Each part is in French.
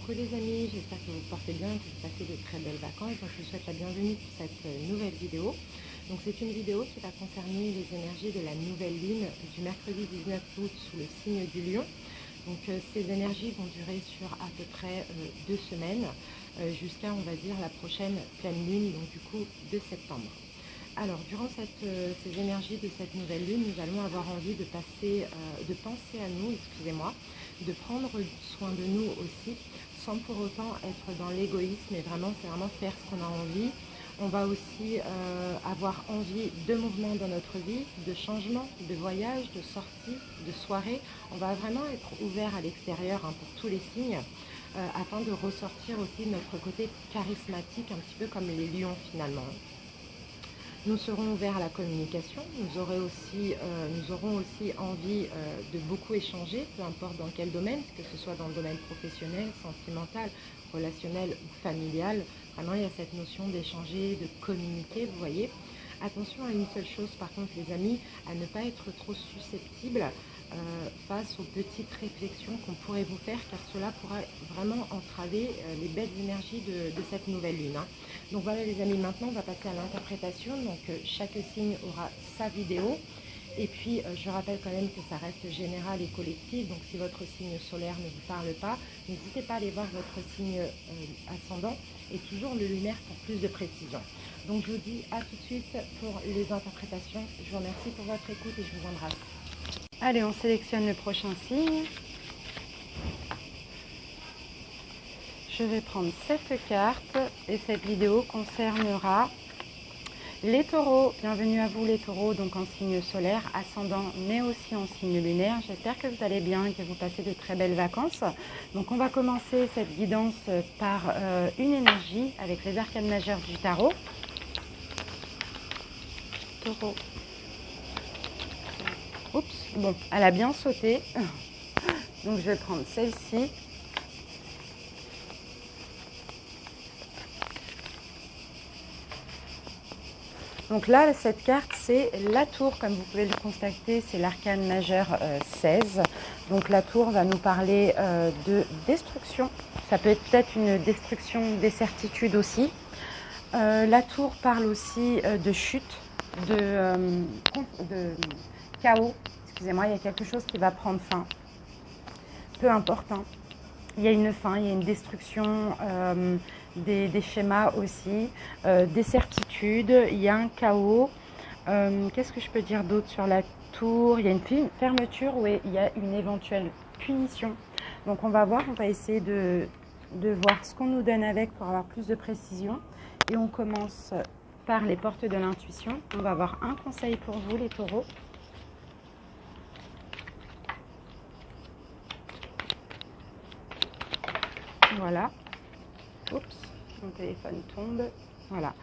coucou les amis, j'espère que vous portez bien, que vous passez de très belles vacances. Donc je vous souhaite la bienvenue pour cette nouvelle vidéo. Donc c'est une vidéo qui va concerner les énergies de la nouvelle lune du mercredi 19 août sous le signe du lion. Donc ces énergies vont durer sur à peu près 2 semaines, jusqu'à on va dire la prochaine pleine lune, donc du coup de septembre. Alors durant ces énergies de cette nouvelle lune, nous allons avoir envie de penser à nous, excusez-moi, de prendre soin de nous aussi, sans pour autant être dans l'égoïsme, et vraiment, c'est vraiment faire ce qu'on a envie. On va aussi avoir envie de mouvement dans notre vie, de changement, de voyage, de sortie, de soirée. On va vraiment être ouvert à l'extérieur pour tous les signes, afin de ressortir aussi de notre côté charismatique, un petit peu comme les lions finalement. Nous serons ouverts à la communication, nous aurons aussi envie de beaucoup échanger, peu importe dans quel domaine, que ce soit dans le domaine professionnel, sentimental, relationnel ou familial. Vraiment, il y a cette notion d'échanger, de communiquer, vous voyez. Attention à une seule chose, par contre, les amis, à ne pas être trop susceptible face aux petites réflexions qu'on pourrait vous faire, car cela pourra vraiment entraver les belles énergies de cette nouvelle lune. Donc voilà les amis, maintenant on va passer à l'interprétation. Donc chaque signe aura sa vidéo. Et puis je rappelle quand même que ça reste général et collectif. Donc si votre signe solaire ne vous parle pas, n'hésitez pas à aller voir votre signe ascendant et toujours le lunaire pour plus de précision. Donc je vous dis à tout de suite pour les interprétations. Je vous remercie pour votre écoute et je vous embrasse. Allez, on sélectionne le prochain signe. Je vais prendre cette carte et cette vidéo concernera les taureaux. Bienvenue à vous les taureaux, donc en signe solaire, ascendant, mais aussi en signe lunaire. J'espère que vous allez bien et que vous passez de très belles vacances. Donc on va commencer cette guidance par une énergie avec les arcanes majeures du tarot. Taureau. Oups, bon, elle a bien sauté. Donc je vais prendre celle-ci. Donc là, cette carte, c'est la tour, comme vous pouvez le constater, c'est l'arcane majeur 16. Donc la tour va nous parler de destruction. Ça peut être peut-être une destruction des certitudes aussi. La tour parle aussi de chute, de chaos. Excusez-moi, il y a quelque chose qui va prendre fin. Peu important. Il y a une fin, il y a une destruction des schémas aussi, des certitudes, il y a un chaos. Qu'est-ce que je peux dire d'autre sur la tour? Il y a une fermeture où il y a une éventuelle punition. Donc on va voir, on va essayer de voir ce qu'on nous donne avec pour avoir plus de précision. Et on commence par les portes de l'intuition. On va avoir un conseil pour vous les taureaux. Voilà. Oups, mon téléphone tombe. Voilà.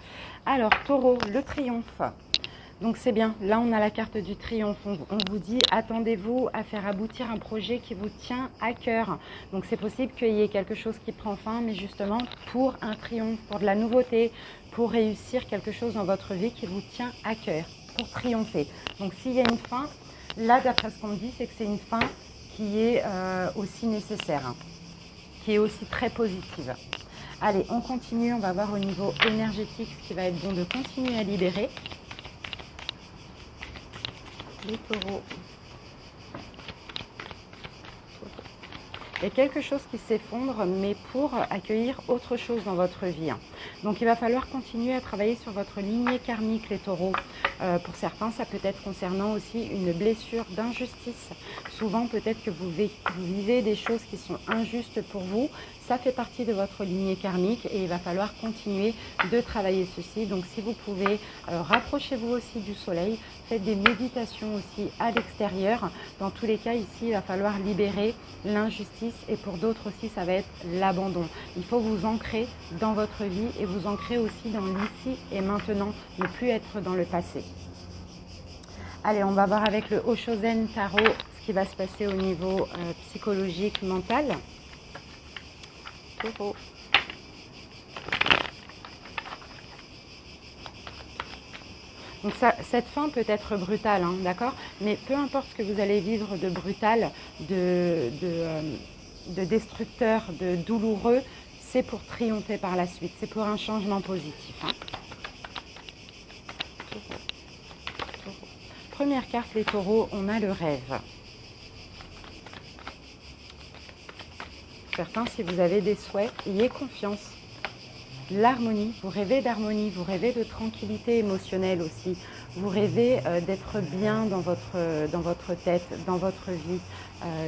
Alors, taureau, le triomphe. Donc c'est bien, là on a la carte du triomphe, on vous dit attendez-vous à faire aboutir un projet qui vous tient à cœur. Donc c'est possible qu'il y ait quelque chose qui prend fin, mais justement pour un triomphe, pour de la nouveauté, pour réussir quelque chose dans votre vie qui vous tient à cœur, pour triompher. Donc s'il y a une fin, là d'après ce qu'on me dit, c'est que c'est une fin qui est aussi nécessaire, qui est aussi très positive. Allez, on continue, on va voir au niveau énergétique ce qui va être bon de continuer à libérer. Les taureaux. Il y a quelque chose qui s'effondre, mais pour accueillir autre chose dans votre vie. Donc il va falloir continuer à travailler sur votre lignée karmique, les taureaux. Pour certains, ça peut être concernant aussi une blessure d'injustice. Souvent, peut-être que vous vivez des choses qui sont injustes pour vous. Ça fait partie de votre lignée karmique et il va falloir continuer de travailler ceci. Donc si vous pouvez, rapprochez-vous aussi du soleil. Faites des méditations aussi à l'extérieur. Dans tous les cas, ici, il va falloir libérer l'injustice et pour d'autres aussi, ça va être l'abandon. Il faut vous ancrer dans votre vie et vous ancrer aussi dans l'ici et maintenant, ne plus être dans le passé. Allez, on va voir avec le Oshozen Tarot ce qui va se passer au niveau psychologique, mental. Taureau. Donc cette fin peut être brutale, d'accord? Mais peu importe ce que vous allez vivre de brutal, destructeur, de douloureux, c'est pour triompher par la suite, c'est pour un changement positif. Hein. Première carte, les taureaux, on a le rêve. Certains, si vous avez des souhaits, ayez confiance. L'harmonie, vous rêvez d'harmonie, vous rêvez de tranquillité émotionnelle aussi. Vous rêvez d'être bien dans votre tête, dans votre vie,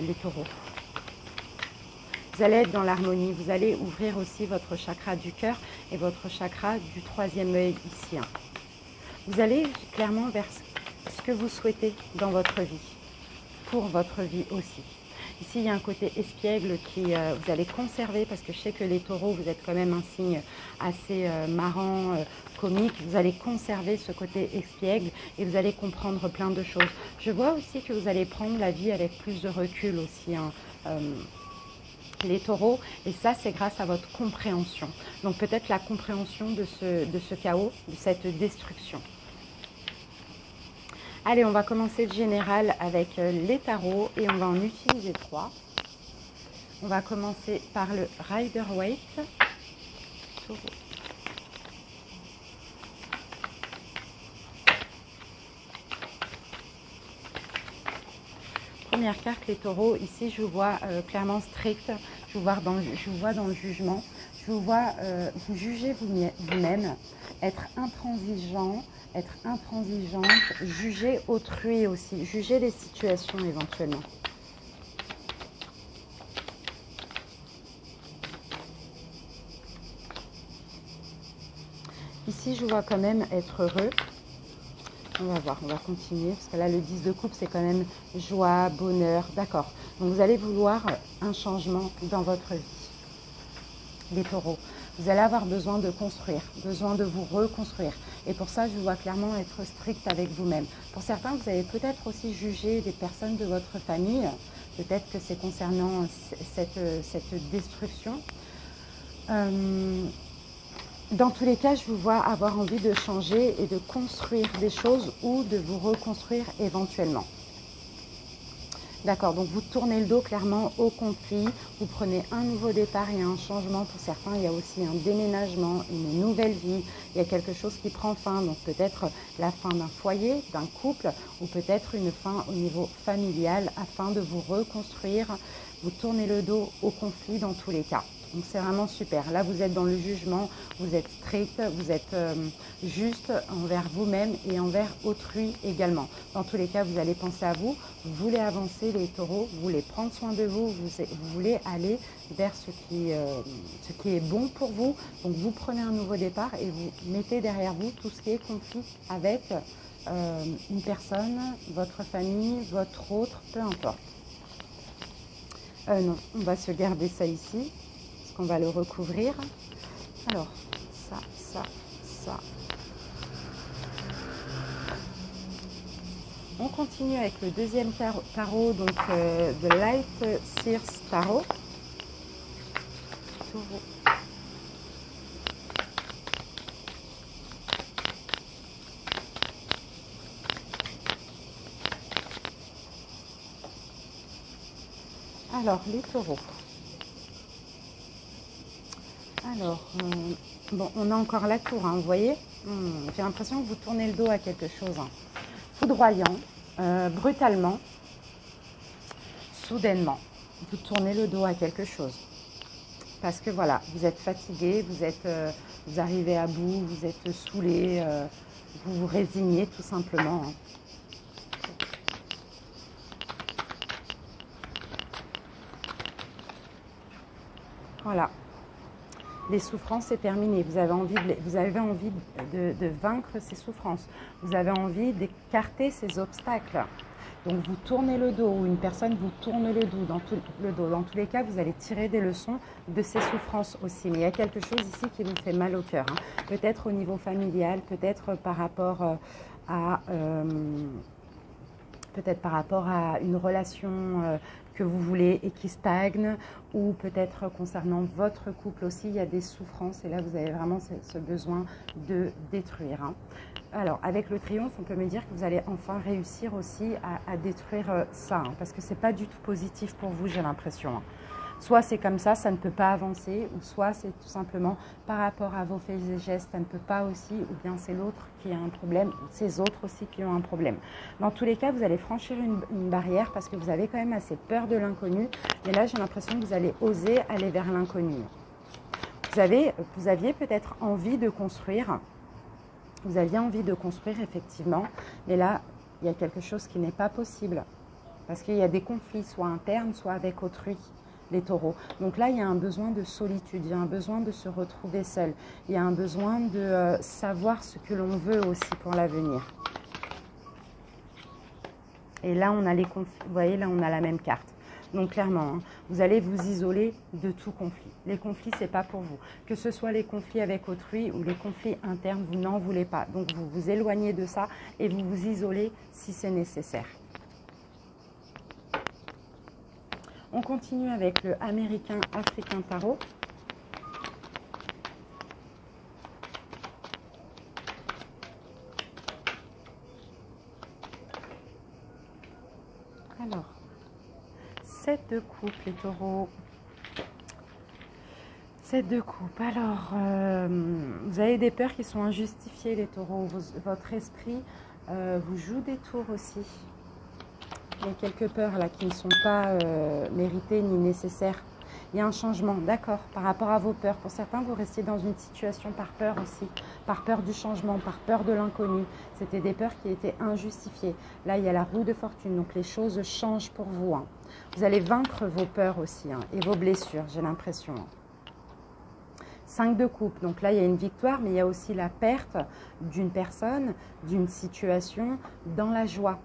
les taureaux. Vous allez être dans l'harmonie, vous allez ouvrir aussi votre chakra du cœur et votre chakra du troisième œil ici. Hein. Vous allez clairement vers ce que vous souhaitez dans votre vie, pour votre vie aussi. Ici, il y a un côté espiègle qui vous allez conserver parce que je sais que les taureaux, vous êtes quand même un signe assez marrant, comique. Vous allez conserver ce côté espiègle et vous allez comprendre plein de choses. Je vois aussi que vous allez prendre la vie avec plus de recul aussi, hein, les taureaux. Et ça, c'est grâce à votre compréhension. Donc peut-être la compréhension de ce chaos, de cette destruction. Allez, on va commencer le général avec les tarots et on va en utiliser 3. On va commencer par le Rider-Waite. Première carte, les taureaux. Ici, je vous vois clairement strict. Je vous vois dans le jugement. Je vous vois vous juger vous-même, être intransigeant. Être intransigeante, juger autrui aussi, juger les situations éventuellement. Ici, je vois quand même être heureux. On va voir, on va continuer, parce que là, le 10 de coupe, c'est quand même joie, bonheur, d'accord. Donc, vous allez vouloir un changement dans votre vie, les taureaux. Vous allez avoir besoin de construire, besoin de vous reconstruire. Et pour ça, je vois clairement être strict avec vous-même. Pour certains, vous allez peut-être aussi juger des personnes de votre famille. Peut-être que c'est concernant cette destruction. Dans tous les cas, je vous vois avoir envie de changer et de construire des choses ou de vous reconstruire éventuellement. D'accord, donc vous tournez le dos clairement au conflit, vous prenez un nouveau départ et un changement. Pour certains, il y a aussi un déménagement, une nouvelle vie, il y a quelque chose qui prend fin. Donc peut-être la fin d'un foyer, d'un couple, ou peut-être une fin au niveau familial afin de vous reconstruire. Vous tournez le dos au conflit dans tous les cas. Donc c'est vraiment super. Là, vous êtes dans le jugement, vous êtes strict, vous êtes juste envers vous-même et envers autrui également. Dans tous les cas, vous allez penser à vous. Vous voulez avancer les taureaux, vous voulez prendre soin de vous, vous voulez aller vers ce qui est bon pour vous. Donc vous prenez un nouveau départ et vous mettez derrière vous tout ce qui est conflit avec une personne, votre famille, votre autre, peu importe. Non, on va se garder ça ici. On va le recouvrir. Alors, ça. On continue avec le deuxième tarot, donc The Light Seers Tarot. Taureau. Alors, les taureaux. Alors, bon, on a encore la tour, hein, vous voyez. J'ai l'impression que vous tournez le dos à quelque chose. Hein. Foudroyant, brutalement, soudainement. Vous tournez le dos à quelque chose. Parce que voilà, vous êtes fatigué, vous arrivez à bout, vous êtes saoulé, vous vous résignez tout simplement. Hein. Voilà. Les souffrances, c'est terminé. Vous avez envie de vaincre ces souffrances. Vous avez envie d'écarter ces obstacles. Donc, vous tournez le dos ou une personne vous tourne le dos. Dans tous les cas, vous allez tirer des leçons de ces souffrances aussi. Mais il y a quelque chose ici qui vous fait mal au cœur. Hein. Peut-être au niveau familial, peut-être par rapport à une relation que vous voulez et qui stagne, ou peut-être concernant votre couple aussi, il y a des souffrances et là vous avez vraiment ce besoin de détruire. Hein. Alors avec le triomphe, on peut me dire que vous allez enfin réussir aussi à détruire ça, hein, parce que c'est pas du tout positif pour vous, j'ai l'impression. Hein. Soit c'est comme ça ne peut pas avancer, ou soit c'est tout simplement par rapport à vos faits et gestes, ça ne peut pas aussi, ou bien c'est l'autre qui a un problème, ou ces autres aussi qui ont un problème. Dans tous les cas, vous allez franchir une barrière parce que vous avez quand même assez peur de l'inconnu. Mais là, j'ai l'impression que vous allez oser aller vers l'inconnu. Vous aviez peut-être envie de construire. Vous aviez envie de construire, effectivement. Mais là, il y a quelque chose qui n'est pas possible. Parce qu'il y a des conflits, soit internes, soit avec autrui, les taureaux. Donc là, il y a un besoin de solitude, il y a un besoin de se retrouver seul. Il y a un besoin de savoir ce que l'on veut aussi pour l'avenir. Et là, on a les conflits. Vous voyez, là, on a la même carte. Donc clairement, hein, vous allez vous isoler de tout conflit. Les conflits, ce n'est pas pour vous. Que ce soit les conflits avec autrui ou les conflits internes, vous n'en voulez pas. Donc vous vous éloignez de ça et vous vous isolez si c'est nécessaire. On continue avec le Américain Africain Tarot. Alors, 7 de coupe, les taureaux. 7 de coupe. Alors, vous avez des peurs qui sont injustifiées, les taureaux. Votre esprit vous joue des tours aussi. Il y a quelques peurs là qui ne sont pas méritées ni nécessaires. Il y a un changement, d'accord, par rapport à vos peurs. Pour certains, vous restiez dans une situation par peur aussi, par peur du changement, par peur de l'inconnu. C'était des peurs qui étaient injustifiées. Là, il y a la roue de fortune, donc les choses changent pour vous. Hein. Vous allez vaincre vos peurs aussi hein, et vos blessures, j'ai l'impression. 5 de coupe, donc là, il y a une victoire, mais il y a aussi la perte d'une personne, d'une situation dans la joie.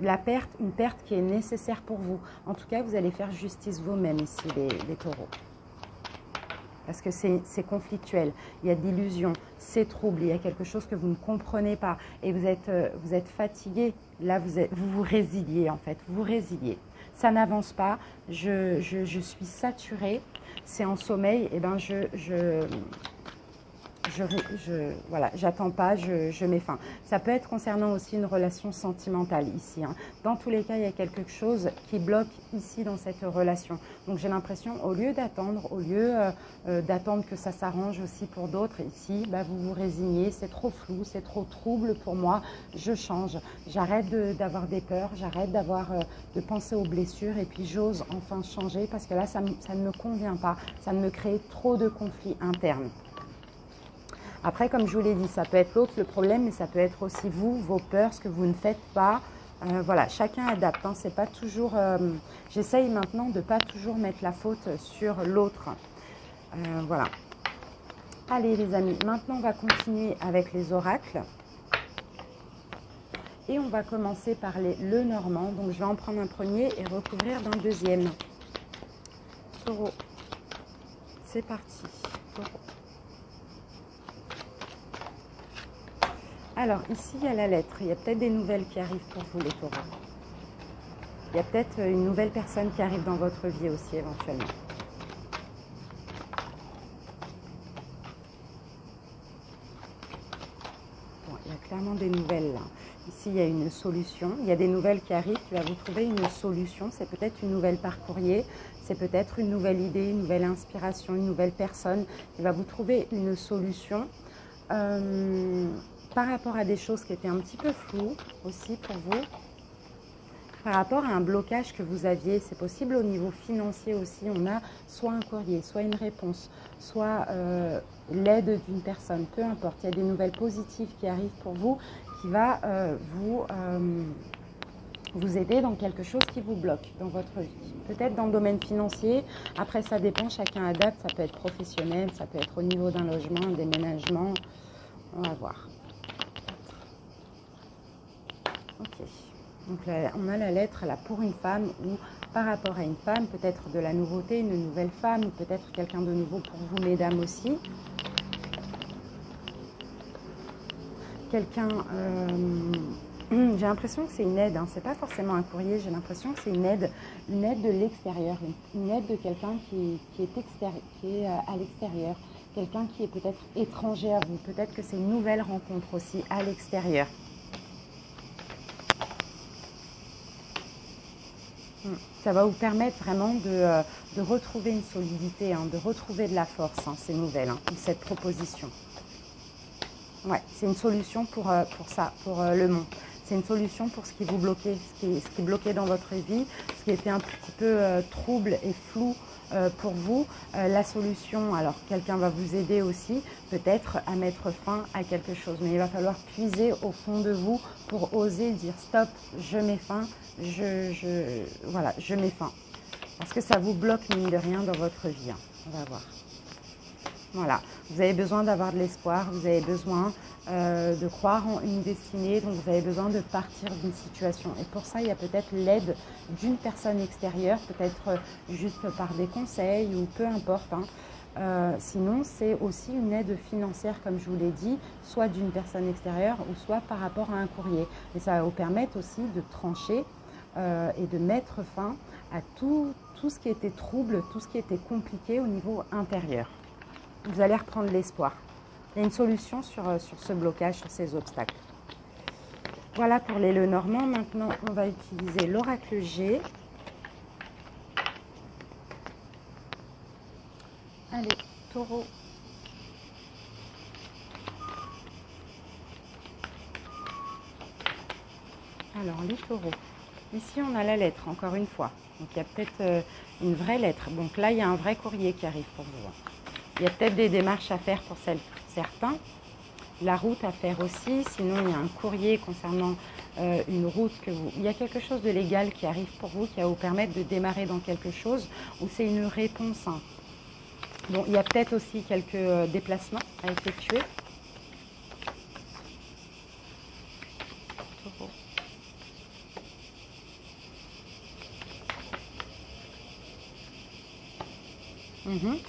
La perte, une perte qui est nécessaire pour vous. En tout cas, vous allez faire justice vous-même ici, les taureaux. Parce que c'est conflictuel, il y a de l'illusion, c'est trouble, il y a quelque chose que vous ne comprenez pas. Et vous êtes fatigué, là vous résiliez en fait, vous résiliez. Ça n'avance pas, je suis saturée, c'est en sommeil, et ben voilà, j'attends pas, je mets fin. Ça peut être concernant aussi une relation sentimentale ici. Hein. Dans tous les cas, il y a quelque chose qui bloque ici dans cette relation. Donc j'ai l'impression, au lieu d'attendre, d'attendre que ça s'arrange aussi pour d'autres, ici, bah, vous vous résignez, c'est trop flou, c'est trop trouble pour moi, je change. J'arrête d'avoir des peurs, j'arrête de penser aux blessures et puis j'ose enfin changer parce que là, ça ne me convient pas, ça me crée trop de conflits internes. Après, comme je vous l'ai dit, ça peut être l'autre le problème, mais ça peut être aussi vous, vos peurs, ce que vous ne faites pas. Voilà, chacun adapte. Hein, c'est pas toujours. J'essaye maintenant de ne pas toujours mettre la faute sur l'autre. Voilà. Allez, les amis, maintenant on va continuer avec les oracles. Et on va commencer par le normand. Donc, je vais en prendre un premier et recouvrir d'un deuxième. Taureau. C'est parti. Taureau. Alors, ici, il y a la lettre. Il y a peut-être des nouvelles qui arrivent pour vous, les taureaux. Il y a peut-être une nouvelle personne qui arrive dans votre vie aussi, éventuellement. Bon, il y a clairement des nouvelles, là. Ici, il y a une solution. Il y a des nouvelles qui arrivent. Tu vas vous trouver une solution. C'est peut-être une nouvelle par courrier. C'est peut-être une nouvelle idée, une nouvelle inspiration, une nouvelle personne qui va vous trouver une solution. Par rapport à des choses qui étaient un petit peu floues aussi pour vous, par rapport à un blocage que vous aviez, c'est possible au niveau financier aussi, on a soit un courrier, soit une réponse, soit l'aide d'une personne, peu importe, il y a des nouvelles positives qui arrivent pour vous, qui va vous aider dans quelque chose qui vous bloque dans votre vie. Peut-être dans le domaine financier, après ça dépend, chacun adapte, ça peut être professionnel, ça peut être au niveau d'un logement, un déménagement, on va voir. Ok, donc là, on a la lettre là pour une femme ou par rapport à une femme, peut-être de la nouveauté, une nouvelle femme ou peut-être quelqu'un de nouveau pour vous, mesdames aussi. Quelqu'un, j'ai l'impression que c'est une aide, hein, c'est pas forcément un courrier, j'ai l'impression que c'est une aide de l'extérieur, une aide de quelqu'un qui est à l'extérieur, quelqu'un qui est peut-être étranger à vous, peut-être que c'est une nouvelle rencontre aussi à l'extérieur. Ça va vous permettre vraiment de retrouver une solidité, hein, de retrouver de la force, hein, ces nouvelles, hein, cette proposition. Ouais, c'est une solution pour ça, pour le monde. C'est une solution pour ce qui vous bloquait, ce qui bloquait dans votre vie, ce qui était un petit peu trouble et flou pour vous. La solution, alors quelqu'un va vous aider aussi, peut-être à mettre fin à quelque chose. Mais il va falloir puiser au fond de vous pour oser dire stop, je mets fin, voilà, je mets fin. Parce que ça vous bloque mine de rien dans votre vie, hein. On va voir. Voilà, vous avez besoin d'avoir de l'espoir, vous avez besoin de croire en une destinée, donc vous avez besoin de partir d'une situation. Et pour ça, il y a peut-être l'aide d'une personne extérieure, peut-être juste par des conseils ou peu importe, hein. Sinon, c'est aussi une aide financière, comme je vous l'ai dit, soit d'une personne extérieure ou soit par rapport à un courrier. Et ça va vous permettre aussi de trancher et de mettre fin à tout ce qui était trouble, tout ce qui était compliqué au niveau intérieur. Vous allez reprendre l'espoir. Il y a une solution sur ce blocage, sur ces obstacles. Voilà pour les Lenormand. Maintenant, on va utiliser l'oracle G. Allez, taureau. Alors, les taureaux. Ici, on a la lettre, encore une fois. Donc, il y a peut-être une vraie lettre. Donc là, il y a un vrai courrier qui arrive pour vous. Il y a peut-être des démarches à faire pour certains, la route à faire aussi, sinon il y a un courrier concernant une route il y a quelque chose de légal qui arrive pour vous, qui va vous permettre de démarrer dans quelque chose, ou c'est une réponse. Hein. Bon, il y a peut-être aussi quelques déplacements à effectuer.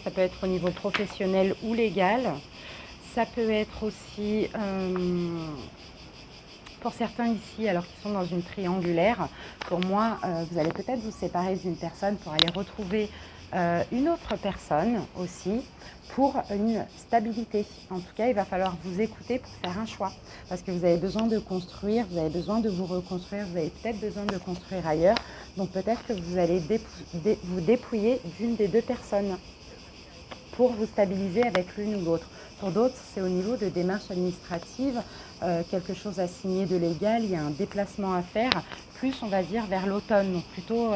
Ça peut être au niveau professionnel ou légal. Ça peut être aussi, pour certains ici, alors qu'ils sont dans une triangulaire, pour moi, vous allez peut-être vous séparer d'une personne pour aller retrouver une autre personne aussi pour une stabilité. En tout cas, il va falloir vous écouter pour faire un choix. Parce que vous avez besoin de construire, vous avez besoin de vous reconstruire, vous avez peut-être besoin de construire ailleurs. Donc peut-être que vous allez vous dépouiller d'une des deux personnes pour vous stabiliser avec l'une ou l'autre. Pour d'autres, c'est au niveau de démarches administratives, quelque chose à signer de légal, il y a un déplacement à faire, plus on va dire vers l'automne. Donc plutôt,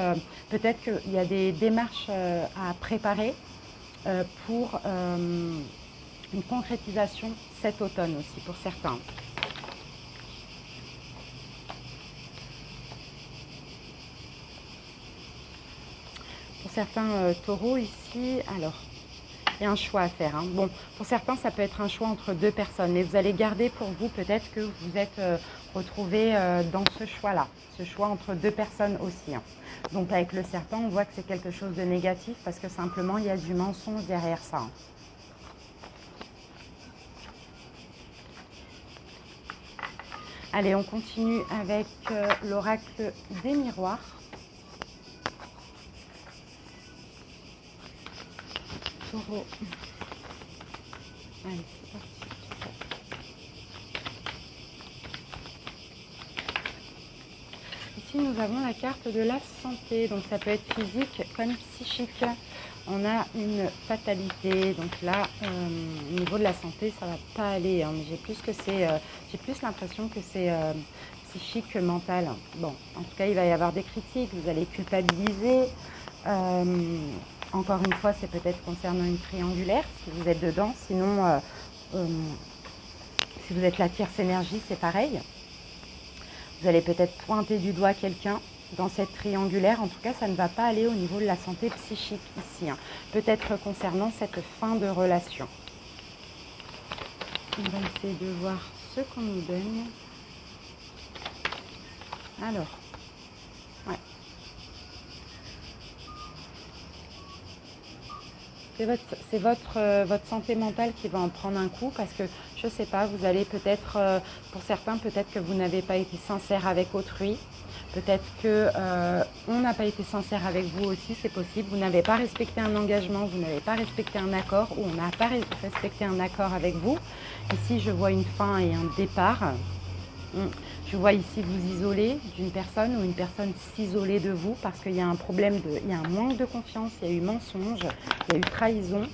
peut-être qu'il y a des démarches à préparer pour une concrétisation cet automne aussi, pour certains. Pour certains taureaux ici, alors, il y a un choix à faire. Hein. Bon, pour certains, ça peut être un choix entre deux personnes, mais vous allez garder pour vous peut-être que vous êtes retrouvés dans ce choix-là, ce choix entre deux personnes aussi. Hein. Donc avec le serpent, on voit que c'est quelque chose de négatif parce que simplement, il y a du mensonge derrière ça. Hein. Allez, on continue avec l'oracle des miroirs. Taureau. Allez, c'est parti. Ici, nous avons la carte de la santé. Donc, ça peut être physique comme psychique. On a une fatalité. Donc là, au niveau de la santé, ça va pas aller. Hein. Mais j'ai plus l'impression que c'est psychique que mental. Bon, en tout cas, il va y avoir des critiques. Vous allez culpabiliser. Encore une fois, c'est peut-être concernant une triangulaire, si vous êtes dedans. Sinon, si vous êtes la tierce énergie, c'est pareil. Vous allez peut-être pointer du doigt quelqu'un dans cette triangulaire. En tout cas, ça ne va pas aller au niveau de la santé psychique ici. Hein. Peut-être concernant cette fin de relation. On va essayer de voir ce qu'on nous donne. Alors, ouais. C'est votre santé mentale qui va en prendre un coup parce que, je ne sais pas, vous allez peut-être, pour certains, peut-être que vous n'avez pas été sincère avec autrui. Peut-être qu'on n'a pas été sincère avec vous aussi, c'est possible. Vous n'avez pas respecté un engagement, vous n'avez pas respecté un accord ou on n'a pas respecté un accord avec vous. Ici, je vois une fin et un départ. Je vois ici vous isoler d'une personne ou une personne s'isoler de vous parce qu'il y a un problème, il y a un manque de confiance, il y a eu mensonge, il y a eu trahison.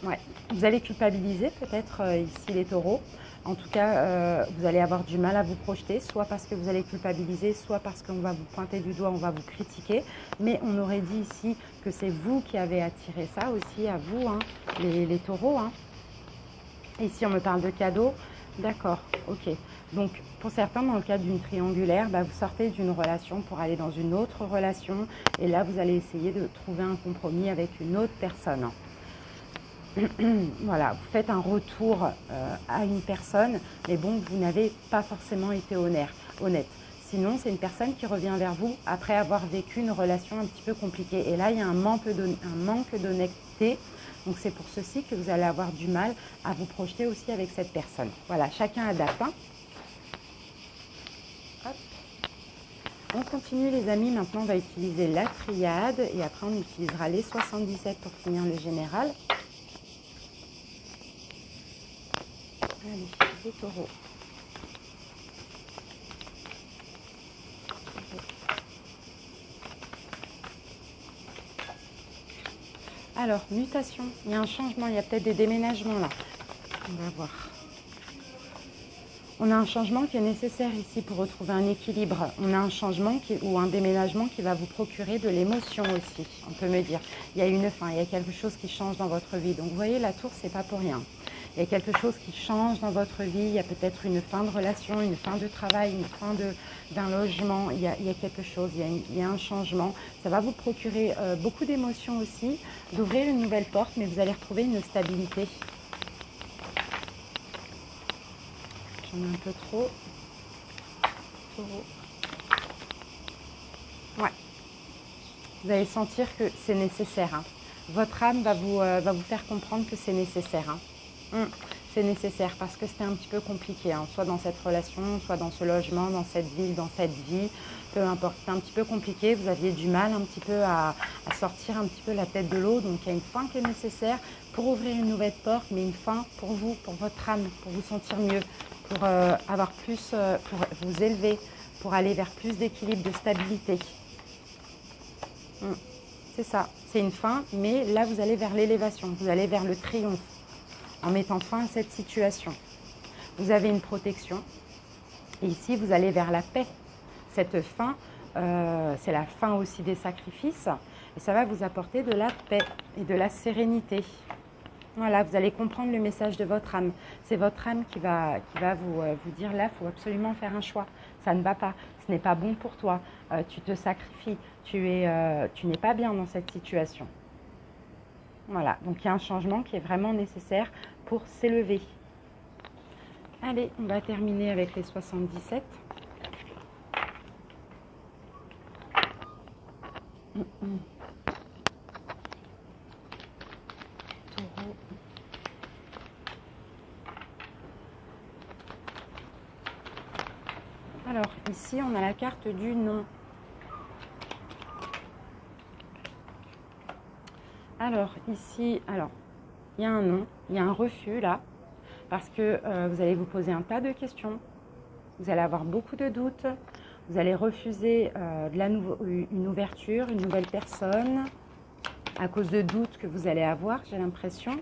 Ouais. Vous allez culpabiliser peut-être ici les taureaux. En tout cas, vous allez avoir du mal à vous projeter, soit parce que vous allez culpabiliser, soit parce qu'on va vous pointer du doigt, on va vous critiquer. Mais on aurait dit ici que c'est vous qui avez attiré ça aussi à vous, hein, les taureaux. Hein. Ici, on me parle de cadeaux. D'accord, ok. Donc, pour certains, dans le cadre d'une triangulaire, vous sortez d'une relation pour aller dans une autre relation. Et là, vous allez essayer de trouver un compromis avec une autre personne. Voilà, vous faites un retour à une personne, mais bon, vous n'avez pas forcément été honnête. Sinon, c'est une personne qui revient vers vous après avoir vécu une relation un petit peu compliquée. Et là, il y a un manque d'honnêteté. Donc, c'est pour ceci que vous allez avoir du mal à vous projeter aussi avec cette personne. Voilà, chacun adapte. Hein. Hop. On continue, les amis. Maintenant, on va utiliser la triade. Et après, on utilisera les 77 pour finir le général. Allez, les taureaux. Alors, mutation, il y a un changement, il y a peut-être des déménagements là. On va voir. On a un changement qui est nécessaire ici pour retrouver un équilibre. On a un changement ou un déménagement qui va vous procurer de l'émotion aussi, on peut me dire. Il y a une fin, il y a quelque chose qui change dans votre vie. Donc, vous voyez, la tour, c'est pas pour rien. Il y a quelque chose qui change dans votre vie, il y a peut-être une fin de relation, une fin de travail, une fin d'un logement, il y a quelque chose, il y a un changement. Ça va vous procurer beaucoup d'émotions aussi, d'ouvrir une nouvelle porte, mais vous allez retrouver une stabilité. J'en ai un peu trop. Ouais. Vous allez sentir que c'est nécessaire. Hein. Votre âme va vous faire comprendre que c'est nécessaire. Hein. C'est nécessaire parce que c'était un petit peu compliqué, hein, soit dans cette relation, soit dans ce logement, dans cette ville, dans cette vie, peu importe. C'était un petit peu compliqué, vous aviez du mal un petit peu à sortir un petit peu la tête de l'eau, donc il y a une fin qui est nécessaire pour ouvrir une nouvelle porte, mais une fin pour vous, pour votre âme, pour vous sentir mieux, pour avoir plus, pour vous élever, pour aller vers plus d'équilibre, de stabilité. C'est ça, c'est une fin, mais là vous allez vers l'élévation, vous allez vers le triomphe. En mettant fin à cette situation. Vous avez une protection. Et ici, vous allez vers la paix. Cette fin, c'est la fin aussi des sacrifices. Et ça va vous apporter de la paix et de la sérénité. Voilà, vous allez comprendre le message de votre âme. C'est votre âme qui va vous dire là, il faut absolument faire un choix. Ça ne va pas. Ce n'est pas bon pour toi. Tu te sacrifies. Tu n'es pas bien dans cette situation. Voilà, donc il y a un changement qui est vraiment nécessaire pour s'élever. Allez, on va terminer avec les 77. Taureau. Alors, ici, on a la carte du non. Alors, ici, il y a un non, il y a un refus là, parce que vous allez vous poser un tas de questions, vous allez avoir beaucoup de doutes, vous allez refuser une ouverture, une nouvelle personne, à cause de doutes que vous allez avoir, j'ai l'impression.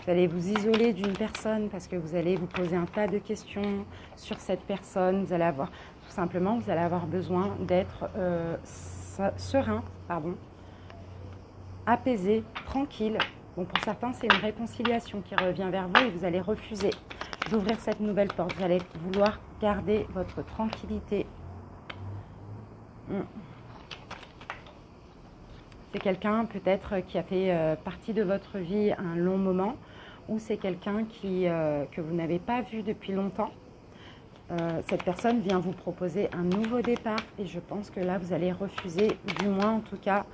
Vous allez vous isoler d'une personne parce que vous allez vous poser un tas de questions sur cette personne, vous allez avoir, tout simplement, vous allez avoir besoin d'être serein, apaisé, tranquille. Bon, pour certains, c'est une réconciliation qui revient vers vous et vous allez refuser d'ouvrir cette nouvelle porte. Vous allez vouloir garder votre tranquillité. C'est quelqu'un peut-être qui a fait partie de votre vie un long moment, ou c'est quelqu'un que vous n'avez pas vu depuis longtemps. Cette personne vient vous proposer un nouveau départ et je pense que là vous allez refuser, du moins en tout cas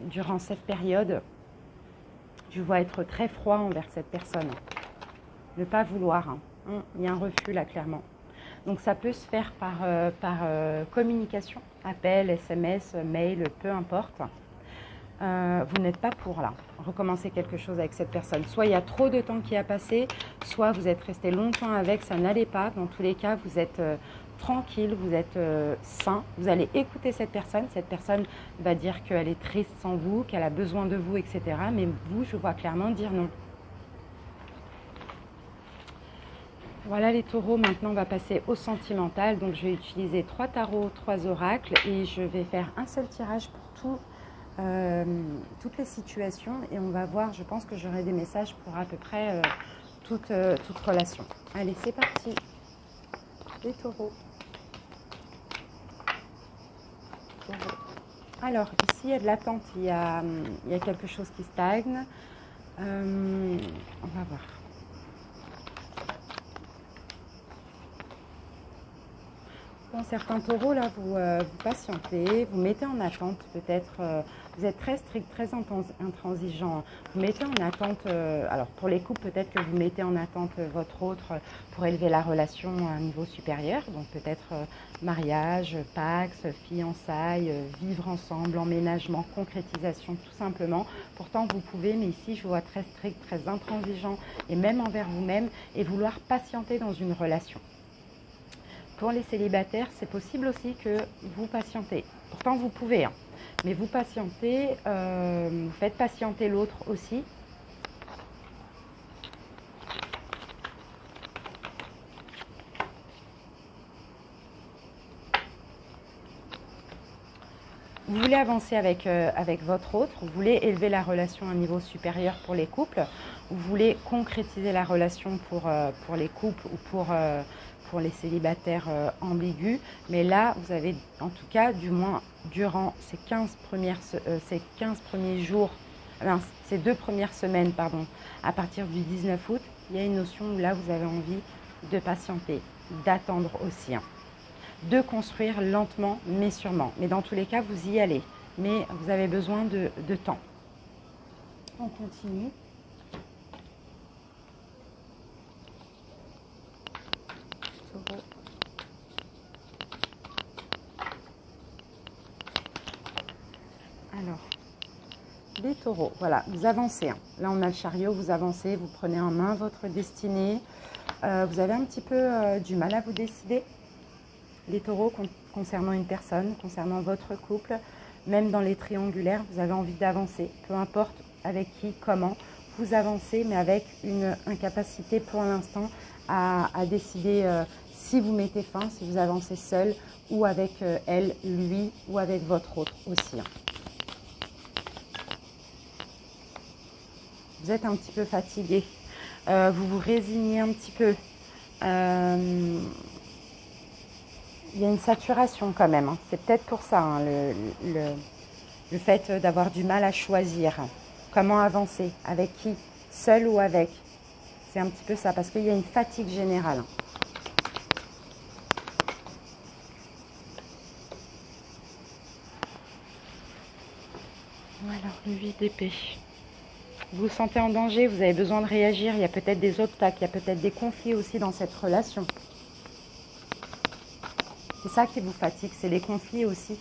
durant cette période. Je vois être très froid envers cette personne, ne pas vouloir. Il y a un refus là clairement. Donc ça peut se faire par communication, appel, SMS, mail, peu importe. vous n'êtes pas pour là. Recommencer quelque chose avec cette personne. Soit il y a trop de temps qui a passé, soit vous êtes resté longtemps avec, ça n'allait pas. Dans tous les cas, vous êtes tranquille, vous êtes sain. Vous allez écouter cette personne. Cette personne va dire qu'elle est triste sans vous, qu'elle a besoin de vous, etc. Mais vous, je vois clairement dire non. Voilà les taureaux, maintenant on va passer au sentimental. Donc je vais utiliser 3 tarots, 3 oracles et je vais faire un seul tirage pour toutes les situations. Et on va voir, je pense que j'aurai des messages pour à peu près toute relation. Allez, c'est parti. Les taureaux. Alors ici il y a de l'attente, il y a quelque chose qui stagne. On va voir. Bon, certains taureaux, là, vous patientez, vous mettez en attente peut-être, vous êtes très strict, très intransigeant, vous mettez en attente, alors pour les couples, peut-être que vous mettez en attente votre autre pour élever la relation à un niveau supérieur, donc peut-être mariage, pax, fiançailles, vivre ensemble, emménagement, concrétisation, tout simplement. Pourtant, vous pouvez, mais ici, je vous vois très strict, très intransigeant, et même envers vous-même, et vouloir patienter dans une relation. Pour les célibataires, c'est possible aussi que vous patientez. Pourtant, vous pouvez, hein. Mais vous patientez, vous faites patienter l'autre aussi. Vous voulez avancer avec votre autre, vous voulez élever la relation à un niveau supérieur pour les couples, vous voulez concrétiser la relation pour les couples ou pour les célibataires ambigus. Mais là, vous avez, en tout cas, du moins durant ces 15 premiers jours, ces 2 premières semaines, pardon, à partir du 19 août, il y a une notion où là, vous avez envie de patienter, d'attendre aussi, hein. De construire lentement mais sûrement. Mais dans tous les cas, vous y allez. Mais vous avez besoin de temps. On continue. Taureau. Alors, les taureaux, voilà, vous avancez, hein. Là, on a le chariot, vous avancez, vous prenez en main votre destinée. Vous avez un petit peu du mal à vous décider. Les taureaux, concernant une personne, concernant votre couple, même dans les triangulaires, vous avez envie d'avancer. Peu importe avec qui, comment, vous avancez, mais avec une incapacité pour l'instant à décider si vous mettez fin, si vous avancez seul, ou avec elle, lui, ou avec votre autre aussi, hein. Vous êtes un petit peu fatigué. Vous vous résignez un petit peu. Il y a une saturation quand même, hein. C'est peut-être pour ça, hein, le fait d'avoir du mal à choisir. Comment avancer, avec qui, seul ou avec. C'est un petit peu ça, parce qu'il y a une fatigue générale, hein. Alors, le 8 d'épée. Vous vous sentez en danger, vous avez besoin de réagir. Il y a peut-être des obstacles, il y a peut-être des conflits aussi dans cette relation. C'est ça qui vous fatigue, c'est les conflits aussi.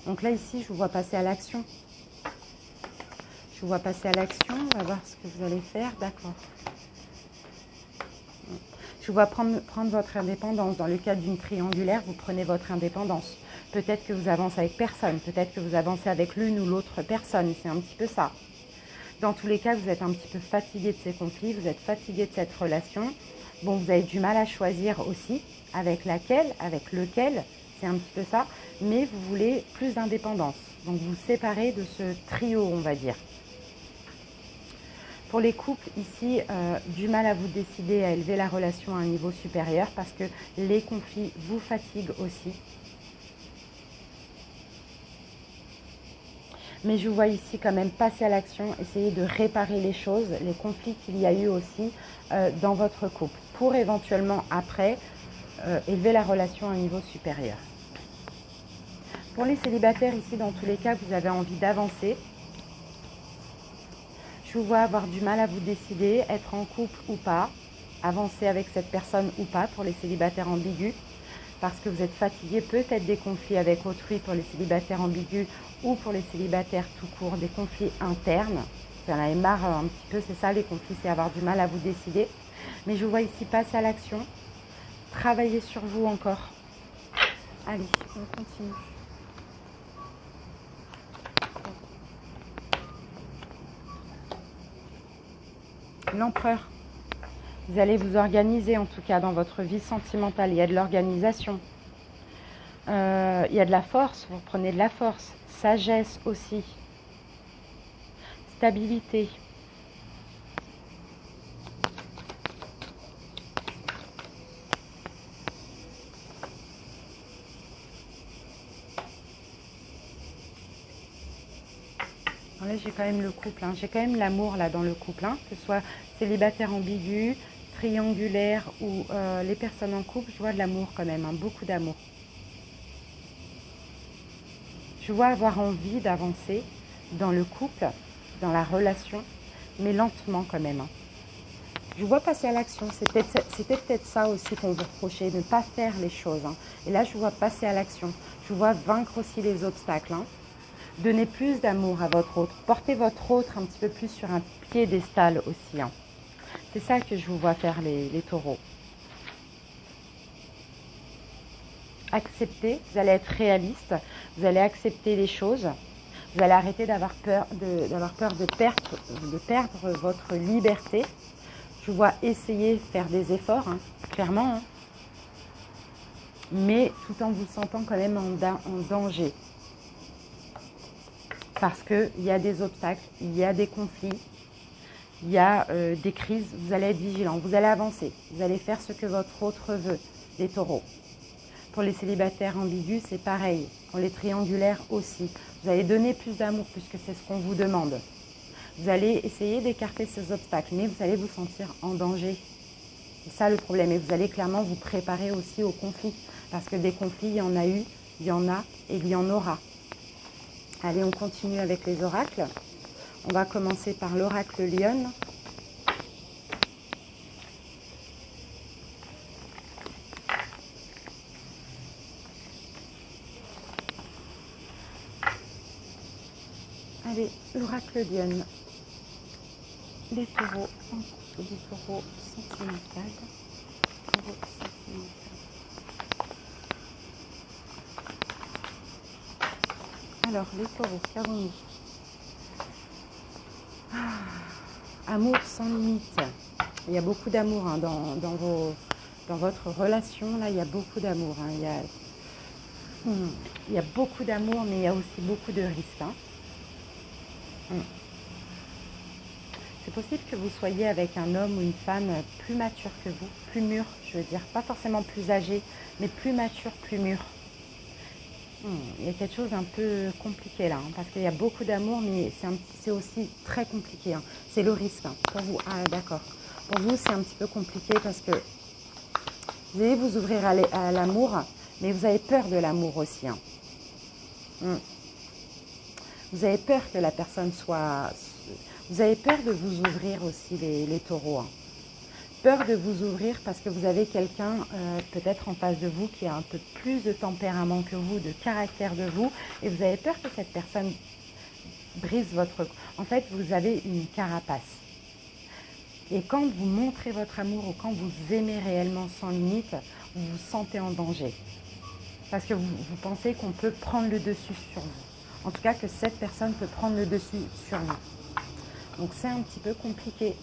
Donc là, ici, je vous vois passer à l'action. Je vous vois passer à l'action. On va voir ce que vous allez faire. D'accord. Je vous vois prendre votre indépendance. Dans le cadre d'une triangulaire, vous prenez votre indépendance. Peut-être que vous avancez avec personne. Peut-être que vous avancez avec l'une ou l'autre personne. C'est un petit peu ça. Dans tous les cas, vous êtes un petit peu fatigué de ces conflits. Vous êtes fatigué de cette relation. Bon, vous avez du mal à choisir aussi. Avec laquelle, avec lequel, c'est un petit peu ça, mais vous voulez plus d'indépendance. Donc vous vous séparez de ce trio, on va dire. Pour les couples, ici, du mal à vous décider à élever la relation à un niveau supérieur parce que les conflits vous fatiguent aussi. Mais je vous vois ici quand même passer à l'action, essayer de réparer les choses, les conflits qu'il y a eu aussi dans votre couple, pour éventuellement après élever la relation à un niveau supérieur. Pour les célibataires ici, dans tous les cas, vous avez envie d'avancer. Je vous vois avoir du mal à vous décider, être en couple ou pas, avancer avec cette personne ou pas pour les célibataires ambigus. parce que vous êtes fatigué, peut-être des conflits avec autrui pour les célibataires ambigus ou pour les célibataires tout court, des conflits internes. Vous en avez marre un petit peu, c'est ça les conflits, c'est avoir du mal à vous décider. Mais je vous vois ici passer à l'action, travailler sur vous encore. Allez, on continue. L'empereur. Vous allez vous organiser en tout cas dans votre vie sentimentale. Il y a de l'organisation. Il y a de la force. Vous prenez de la force. Sagesse aussi. Stabilité. Là, j'ai quand même le couple. Hein. J'ai quand même l'amour là dans le couple. Hein. Que ce soit célibataire ambigu, triangulaire ou les personnes en couple, je vois de l'amour quand même, hein, beaucoup d'amour. Je vois avoir envie d'avancer dans le couple, dans la relation, mais lentement quand même. Hein. Je vois passer à l'action. C'était peut-être ça aussi qu'on vous reprochait, de ne pas faire les choses. Hein. Et là, je vois passer à l'action. Je vois vaincre aussi les obstacles. Hein. Donnez plus d'amour à votre autre. Portez votre autre un petit peu plus sur un piédestal aussi. Hein. C'est ça que je vous vois faire les taureaux. Acceptez, vous allez être réaliste, vous allez accepter les choses, vous allez arrêter d'avoir peur de perdre votre liberté. Je vois essayer faire des efforts, hein, clairement, hein, mais tout en vous sentant quand même en danger. Parce qu'il y a des obstacles, il y a des conflits, il y a des crises, vous allez être vigilant, vous allez avancer, vous allez faire ce que votre autre veut, les taureaux. Pour les célibataires ambigus, c'est pareil. Pour les triangulaires aussi. Vous allez donner plus d'amour puisque c'est ce qu'on vous demande. Vous allez essayer d'écarter ces obstacles, mais vous allez vous sentir en danger. C'est ça le problème. Et vous allez clairement vous préparer aussi aux conflits. Parce que des conflits, il y en a eu, il y en a et il y en aura. Allez, on continue avec les oracles. On va commencer par l'oracle Lionne. Allez, l'oracle Lionne. Les taureaux en couple, des taureaux sentimentaux. Alors, les taureaux, qu'avons-nous? Amour sans limite. Il y a beaucoup d'amour hein, dans votre relation. Là, il y a beaucoup d'amour. Hein. Il y a beaucoup d'amour, mais il y a aussi beaucoup de risques. Hein. C'est possible que vous soyez avec un homme ou une femme plus mature que vous, plus mûr, je veux dire, pas forcément plus âgé, mais plus mature, plus mûr. Il y a quelque chose un peu compliqué là, hein, parce qu'il y a beaucoup d'amour, mais c'est aussi très compliqué. Hein. C'est le risque hein, pour vous. Ah d'accord. Pour vous, c'est un petit peu compliqué parce que vous allez vous ouvrir à l'amour, mais vous avez peur de l'amour aussi. Hein. Vous avez peur que la personne soit... Vous avez peur de vous ouvrir aussi, les taureaux. Hein. Peur de vous ouvrir parce que vous avez quelqu'un peut-être en face de vous qui a un peu plus de tempérament que vous, de caractère de vous, et vous avez peur que cette personne brise votre... En fait, vous avez une carapace. Et quand vous montrez votre amour ou quand vous aimez réellement sans limite, vous vous sentez en danger. Parce que vous pensez qu'on peut prendre le dessus sur vous. En tout cas, que cette personne peut prendre le dessus sur vous. Donc, c'est un petit peu compliqué.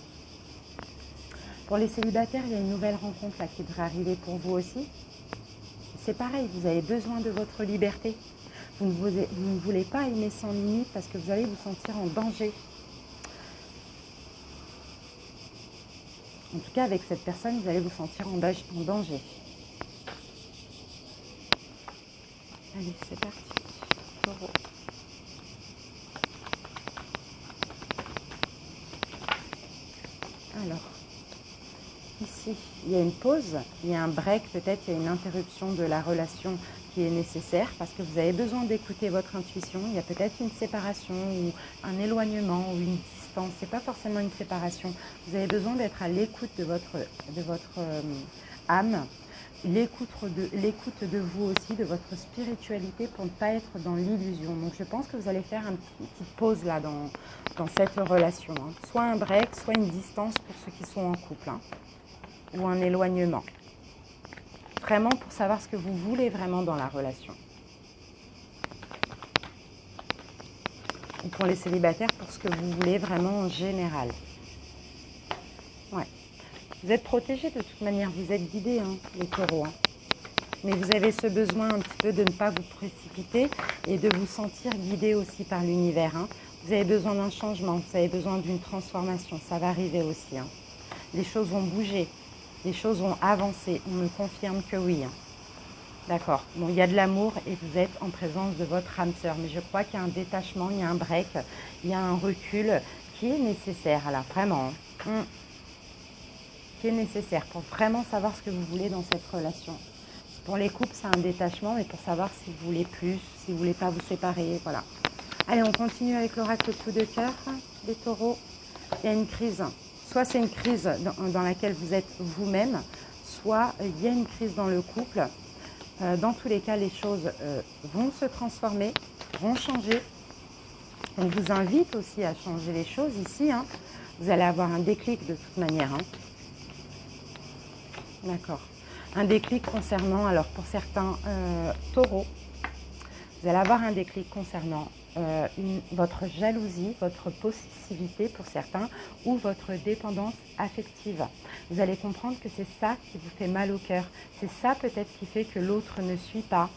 Pour les célibataires, il y a une nouvelle rencontre là, qui devrait arriver pour vous aussi. C'est pareil, vous avez besoin de votre liberté. Vous ne voulez pas aimer sans limite parce que vous allez vous sentir en danger. En tout cas, avec cette personne, vous allez vous sentir en danger. Allez, c'est parti. Taureau. Alors, ici, il y a une pause, il y a un break, peut-être il y a une interruption de la relation qui est nécessaire parce que vous avez besoin d'écouter votre intuition. Il y a peut-être une séparation ou un éloignement ou une distance. Ce n'est pas forcément une séparation. Vous avez besoin d'être à l'écoute de votre âme l'écoute de vous aussi, de votre spiritualité pour ne pas être dans l'illusion. Donc je pense que vous allez faire une petite pause là dans cette relation. Hein. Soit un break, soit une distance pour ceux qui sont en couple. Hein, ou un éloignement. Vraiment pour savoir ce que vous voulez vraiment dans la relation. Ou pour les célibataires, pour ce que vous voulez vraiment en général. Ouais. Vous êtes protégés de toute manière, vous êtes guidés, hein, les taureaux. Hein. Mais vous avez ce besoin un petit peu de ne pas vous précipiter et de vous sentir guidé aussi par l'univers. Hein. Vous avez besoin d'un changement, vous avez besoin d'une transformation, ça va arriver aussi. Hein. Les choses vont bouger, les choses vont avancer, on me confirme que oui. Hein. D'accord, bon, il y a de l'amour et vous êtes en présence de votre âme sœur, mais je crois qu'il y a un détachement, il y a un break, il y a un recul qui est nécessaire, là, vraiment. Hein. Qui est nécessaire pour vraiment savoir ce que vous voulez dans cette relation. Pour les couples, c'est un détachement, mais pour savoir si vous voulez plus, si vous ne voulez pas vous séparer, voilà. Allez, on continue avec l'oracle coup de cœur des taureaux. Il y a une crise. Soit c'est une crise dans laquelle vous êtes vous-même, soit il y a une crise dans le couple. Dans tous les cas, les choses vont se transformer, vont changer. On vous invite aussi à changer les choses ici. Hein. Vous allez avoir un déclic de toute manière. Hein. D'accord. Un déclic concernant, alors pour certains taureaux, vous allez avoir un déclic concernant votre jalousie, votre possessivité pour certains, ou votre dépendance affective. Vous allez comprendre que c'est ça qui vous fait mal au cœur. C'est ça peut-être qui fait que l'autre ne suit pas.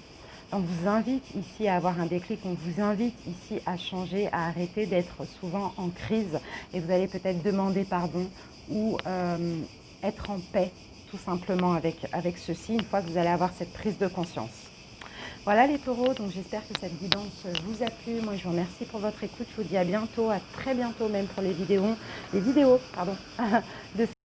On vous invite ici à avoir un déclic, on vous invite ici à changer, à arrêter d'être souvent en crise. Et vous allez peut-être demander pardon ou être en paix tout simplement avec ceci, une fois que vous allez avoir cette prise de conscience. Voilà les taureaux, donc j'espère que cette guidance vous a plu. Moi je vous remercie pour votre écoute, je vous dis à bientôt, à très bientôt même pour les vidéos de